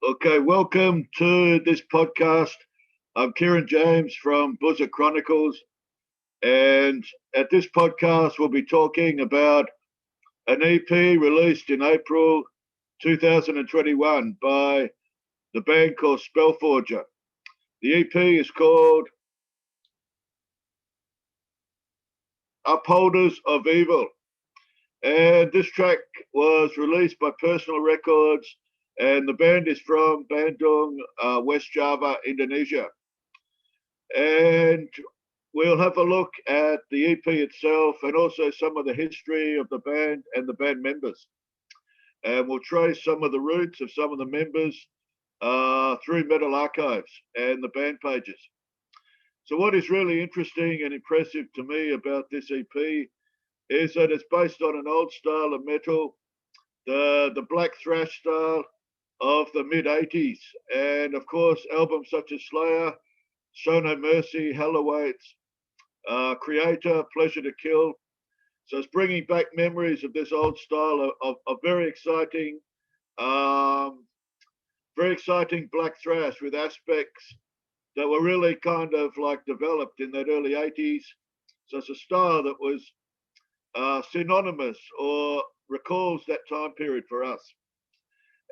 Okay, welcome to this podcast. I'm Kieran James from Busuk Chronicles, and at this podcast, we'll be talking about an EP released in April 2021 by the band called Spellforger. The EP is called Upholders of Evil, and this track was released by Personal Records, and the band is from Bandung, West Java, Indonesia. And we'll have a look at the EP itself and also some of the history of the band and the band members. And we'll trace some of the roots of some of the members through Metal Archives and the band pages. So, what is really interesting and impressive to me about this EP is that it's based on an old style of metal, the black thrash style of the mid 80s. And of course, albums such as Slayer, Show No Mercy, Halloweights, Creator, Pleasure to Kill. So it's bringing back memories of this old style of um, very exciting black thrash with aspects that were really kind of like developed in that early 80s. So it's a style that was synonymous or recalls that time period for us.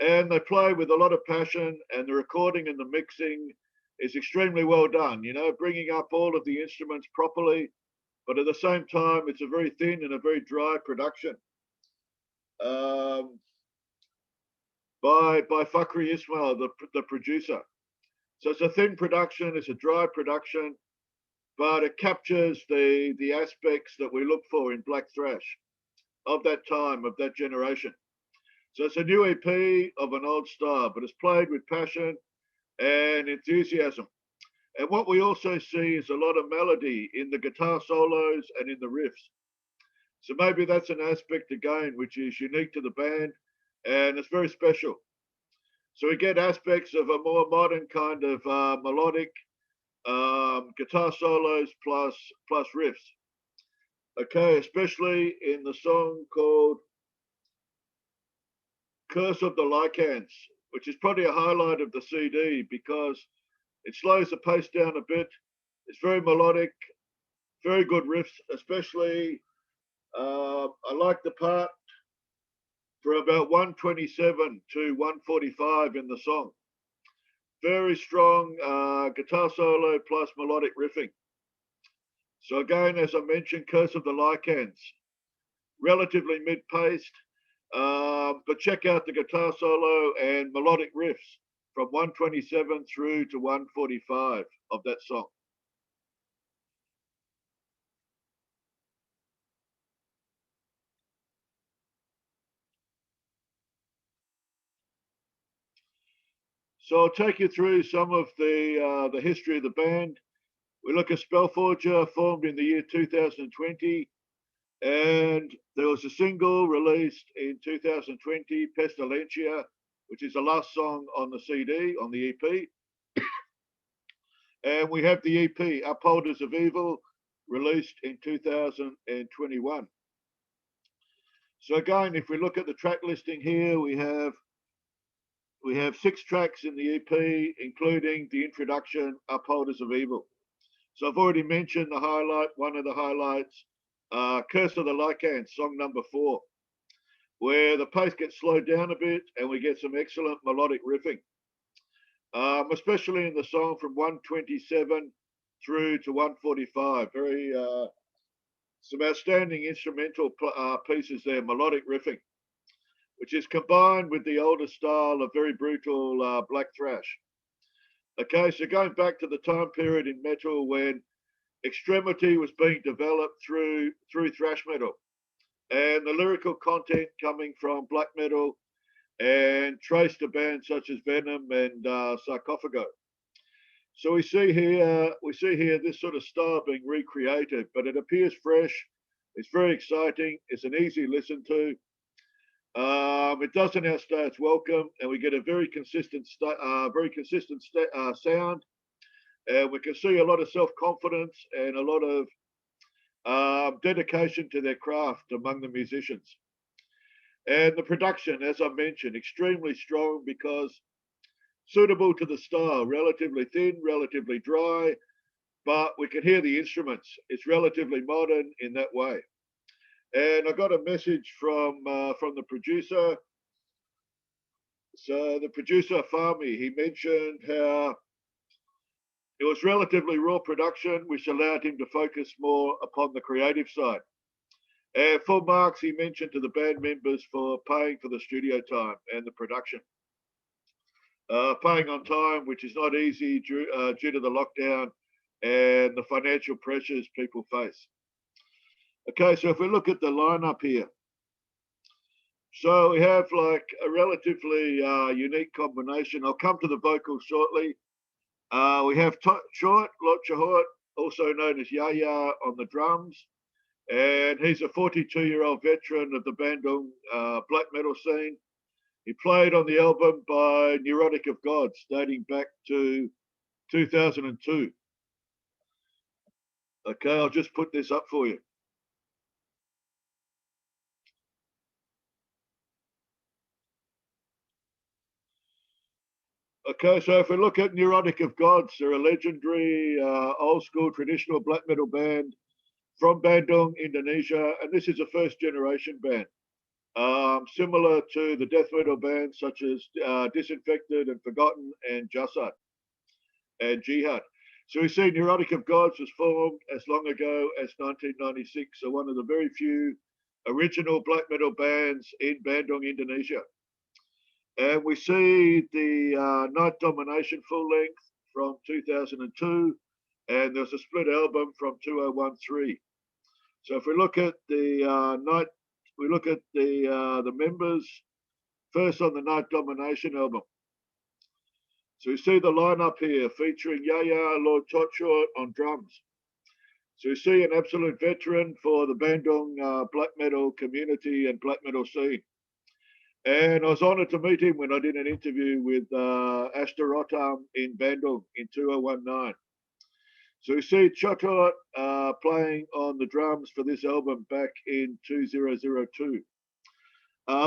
And they play with a lot of passion, and the recording and the mixing is extremely well done, bringing up all of the instruments properly, but at the same time, it's a very thin and a very dry production um, by Fakri Ismail, the producer. So it's a thin production, it's a dry production, but it captures the aspects that we look for in black thrash of that time, of that generation. So it's a new EP of an old style, but it's played with passion and enthusiasm. And what we also see is a lot of melody in the guitar solos and in the riffs. So maybe that's an aspect again which is unique to the band and it's very special. So we get aspects of a more modern kind of melodic guitar solos plus riffs. Okay, especially in the song called Curse of the Lycans, which is probably a highlight of the CD because it slows the pace down a bit. It's very melodic, very good riffs, especially I like the part for about 127 to 145 in the song. Very strong guitar solo plus melodic riffing. So again, as I mentioned, Curse of the Lycans, relatively mid-paced, but check out the guitar solo and melodic riffs from 127 through to 145 of that song. So I'll take you through some of the history of the band. We look at Spellforger, formed in the year 2020, and there was a single released in 2020, Pestilentia, which is the last song on the CD, on the EP. And we have the EP, Upholders of Evil, released in 2021. So again, if we look at the track listing here, we have 6 tracks in the EP, including the introduction, Upholders of Evil. So I've already mentioned the highlight, one of the highlights, Curse of the Lycans, song number 4, where the pace gets slowed down a bit and we get some excellent melodic riffing, especially in the song from 127 through to 145. Some outstanding instrumental pieces there, melodic riffing, which is combined with the older style of very brutal black thrash. Okay, so going back to the time period in metal when extremity was being developed through thrash metal, and the lyrical content coming from black metal and traced to bands such as Venom and Sarcophago. So we see here this sort of style being recreated, but it appears fresh. It's very exciting. It's an easy listen to. It doesn't outstay its welcome, and we get a very consistent sound. And we can see a lot of self-confidence and a lot of dedication to their craft among the musicians. And the production, as I mentioned, extremely strong because suitable to the style, relatively thin, relatively dry, but we can hear the instruments. It's relatively modern in that way. And I got a message from the producer. So the producer, Fahmy, he mentioned how it was relatively raw production, which allowed him to focus more upon the creative side. And full marks he mentioned to the band members for paying for the studio time and the production. Paying on time, which is not easy due to the lockdown and the financial pressures people face. Okay, so if we look at the lineup here, so we have like a relatively unique combination. I'll come to the vocals shortly. We have Short, Lotchahort, also known as Yaya, on the drums. And he's a 42-year-old veteran of the Bandung black metal scene. He played on the album by Neurotic of Gods, dating back to 2002. Okay, I'll just put this up for you. Okay, so if we look at Neurotic of Gods, they're a legendary, old school traditional black metal band from Bandung, Indonesia, and this is a first generation band. Similar to the death metal bands such as Disinfected and Forgotten and Jasad and Jihad. So we see Neurotic of Gods was formed as long ago as 1996, so one of the very few original black metal bands in Bandung, Indonesia. And we see the Night Domination full length from 2002, and there's a split album from 2013. So if we look at the the members first on the Night Domination album. So we see the lineup here featuring Yaya Lord Totshort on drums. So we see an absolute veteran for the Bandung black metal community and black metal scene. And I was honoured to meet him when I did an interview with Ashtarotam in Bandung in 2019. So we see Chotot playing on the drums for this album back in 2002.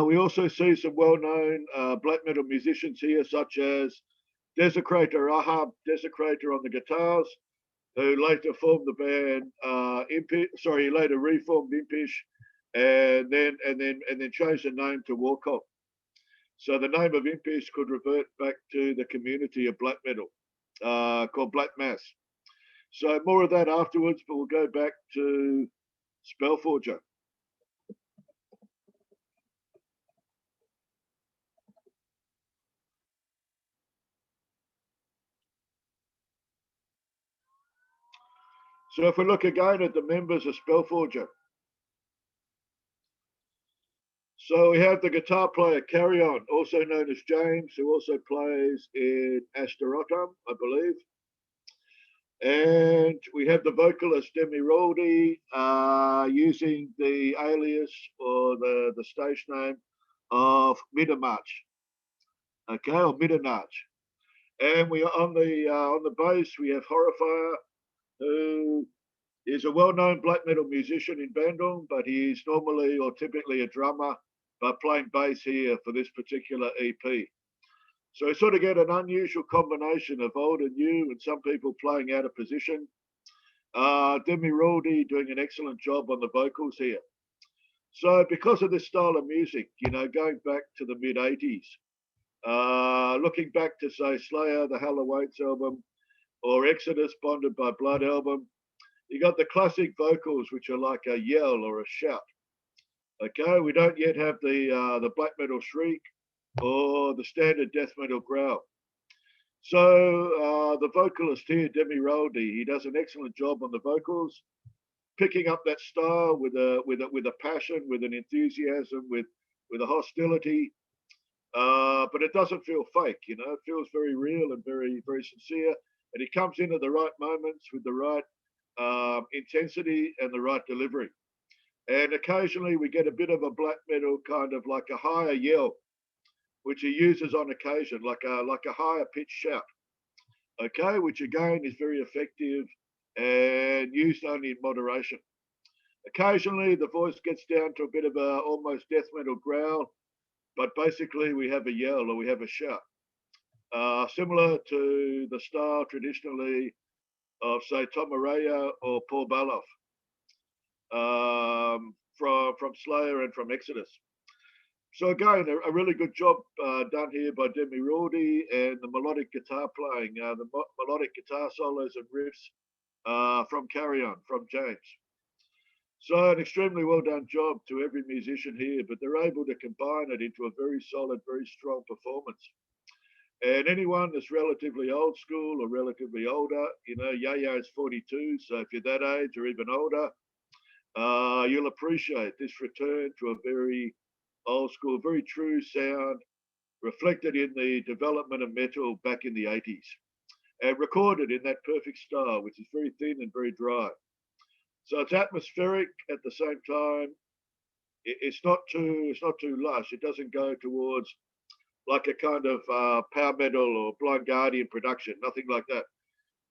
We also see some well-known black metal musicians here, such as Desecrator Ahab, Desecrator on the guitars, who later formed the band he later reformed Impish and then changed the name to Warcop. So the name of Impish could revert back to the community of black metal called Black Mass. So more of that afterwards, but we'll go back to Spellforger. So if we look again at the members of Spellforger. So we have the guitar player Carrion, also known as James, who also plays in Ashtarotam, I believe. And we have the vocalist Demi Roldi using the alias or the stage name of Midamarch. Okay, or Midanarch. And we are on the bass we have Horrifier, who is a well-known black metal musician in Bandung, but he is normally or typically a drummer, but playing bass here for this particular EP. So we sort of get an unusual combination of old and new, and some people playing out of position. Demi Roldi doing an excellent job on the vocals here. So because of this style of music, going back to the mid-80s, looking back to, say, Slayer, the Hell Awaits album, or Exodus, Bonded by Blood album, you got the classic vocals, which are like a yell or a shout. Okay, we don't yet have the black metal shriek or the standard death metal growl. So the vocalist here, Demi Roldi, he does an excellent job on the vocals, picking up that style with a passion, with an enthusiasm, with a hostility. But it doesn't feel fake, it feels very real and very, very sincere. And he comes in at the right moments with the right intensity and the right delivery. And occasionally we get a bit of a black metal kind of like a higher yell, which he uses on occasion, like a higher pitched shout. Okay, which again is very effective and used only in moderation. Occasionally the voice gets down to a bit of a almost death metal growl, but basically we have a yell or we have a shout. similar to the style traditionally of, say, Tom Araya or Paul Baloff, from Slayer and from Exodus. So again, a really good job done here by Demi Rorty, and the melodic guitar playing, melodic guitar solos and riffs from Carry On, from James. So an extremely well done job to every musician here, but they're able to combine it into a very solid, very strong performance. And anyone that's relatively old school or relatively older, you know, Yaya is 42, so if you're that age or even older, you'll appreciate this return to a very old school, very true sound, reflected in the development of metal back in the 80s, and recorded in that perfect style, which is very thin and very dry. So it's atmospheric at the same time. It's not too lush. It doesn't go towards like a kind of power metal or Blind Guardian production, nothing like that.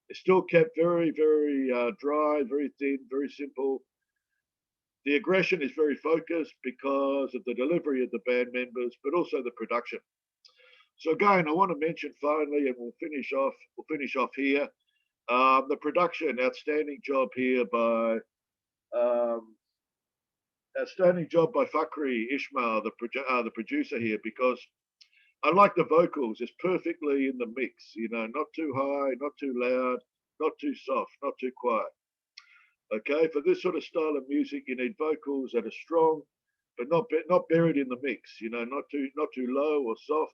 It's still kept very, very dry, very thin, very simple. The aggression is very focused because of the delivery of the band members, but also the production. So again, I want to mention finally, and we'll finish off here, the production. Outstanding job here by Fakri Ismail, the producer here, because I like the vocals. It's perfectly in the mix, you know, not too high, not too loud, not too soft, not too quiet. Okay, for this sort of style of music, you need vocals that are strong, but not buried in the mix. You know, not too low or soft,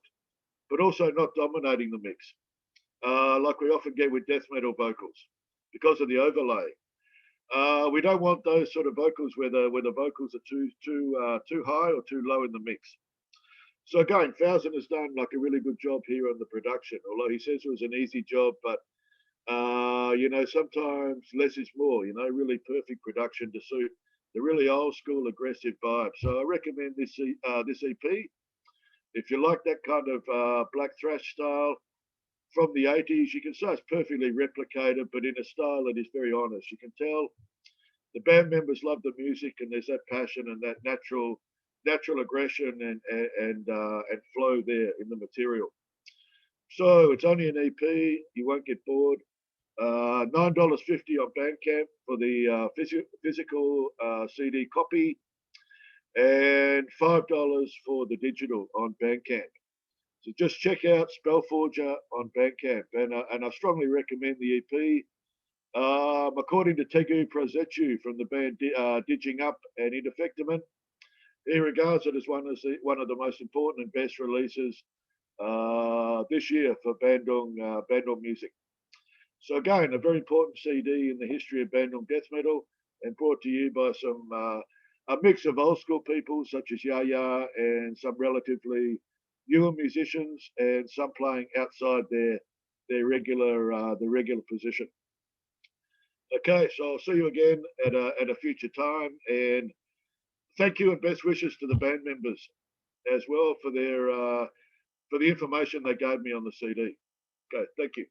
but also not dominating the mix, like we often get with death metal vocals, because of the overlay. We don't want those sort of vocals where the vocals are too high or too low in the mix. So again, Thousand has done like a really good job here on the production. Although he says it was an easy job, but you know, sometimes less is more. You know, really perfect production to suit the really old school aggressive vibe. So I recommend this EP if you like that kind of black thrash style from the 80s. You can say it's perfectly replicated, but in a style that is very honest. You can tell the band members love the music, and there's that passion and that natural aggression and flow there in the material. So it's only an EP. You won't get bored. $9.50 on Bandcamp for the physical CD copy, and $5 for the digital on Bandcamp. So just check out Spellforger on Bandcamp, and I strongly recommend the EP. According to Tegu Prozetsu from the band Digging Up and Indefectiment, he regards it as one of the most important and best releases this year for Bandung music. So again, a very important CD in the history of Bandung death metal, and brought to you by a mix of old school people such as Yaya and some relatively newer musicians, and some playing outside their regular position. Okay, so I'll see you again at a future time, and thank you and best wishes to the band members as well for the information they gave me on the CD. Okay, thank you.